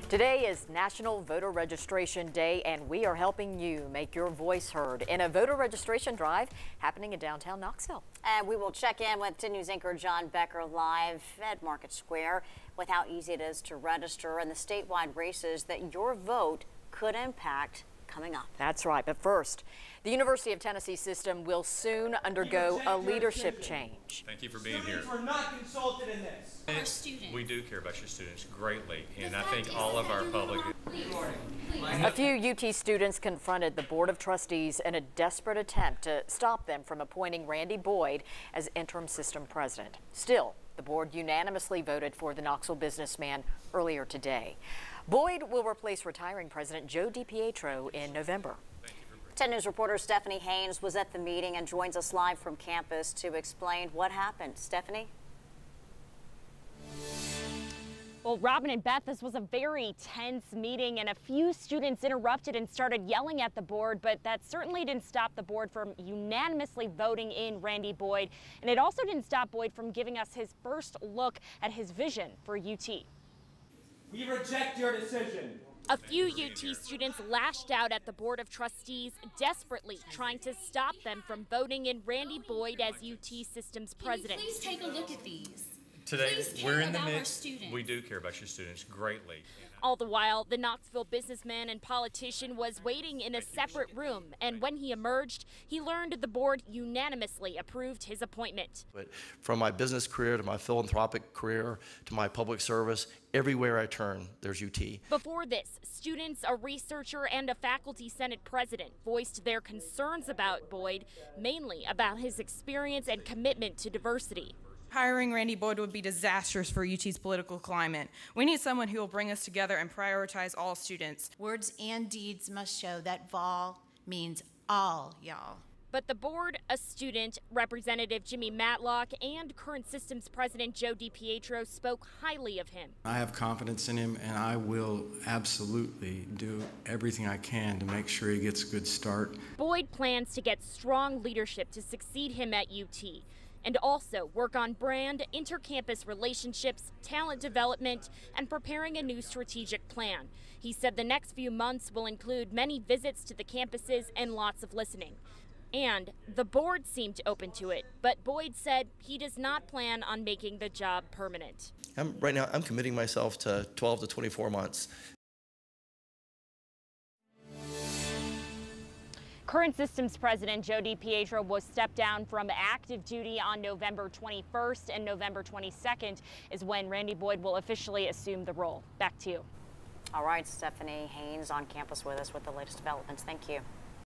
Today is National Voter Registration Day, and we are helping you make your voice heard in a voter registration drive happening in downtown Knoxville. And we will check in with 10 News anchor John Becker live at Market Square with how easy it is to register and the statewide races that your vote could impact coming up. That's right. But first, the University of Tennessee system will soon undergo a leadership change. Thank you for being here. We're not consulted in this. Our students. We do care about your students greatly, and I think all of our public. A few UT students confronted the Board of Trustees in a desperate attempt to stop them from appointing Randy Boyd as interim system president. Still, the board unanimously voted for the Knoxville businessman earlier today. Boyd will replace retiring President Joe DiPietro in November. 10 News reporter Stephanie Haynes was at the meeting and joins us live from campus to explain what happened. Stephanie? Well, Robin and Beth, this was a very tense meeting, and a few students interrupted and started yelling at the board, but that certainly didn't stop the board from unanimously voting in Randy Boyd, and it also didn't stop Boyd from giving us his first look at his vision for UT. We reject your decision. A few UT students lashed out at the Board of Trustees, desperately trying to stop them from voting in Randy Boyd as UT Systems president. Please take a look at these. Today, we're in the midst. We do care about your students greatly. All the while, the Knoxville businessman and politician was waiting in a separate room, and when he emerged, he learned the board unanimously approved his appointment. But from my business career to my philanthropic career to my public service, everywhere I turn, there's UT. Before this, students, a researcher, and a faculty senate president voiced their concerns about Boyd, mainly about his experience and commitment to diversity. Hiring Randy Boyd would be disastrous for UT's political climate. We need someone who will bring us together and prioritize all students. Words and deeds must show that vol means all, y'all. But the board, a student, Representative Jimmy Matlock, and current systems president Joe DiPietro spoke highly of him. I have confidence in him, and I will absolutely do everything I can to make sure he gets a good start. Boyd plans to get strong leadership to succeed him at UT, and also work on brand, inter-campus relationships, talent development, and preparing a new strategic plan. He said the next few months will include many visits to the campuses and lots of listening. And the board seemed open to it, but Boyd said he does not plan on making the job permanent. Right now, I'm committing myself to 12 to 24 months. Current systems president Joe DiPietro was stepped down from active duty on November 21st, and November 22nd is when Randy Boyd will officially assume the role. Back to you. All right, Stephanie Haynes on campus with us with the latest developments. Thank you.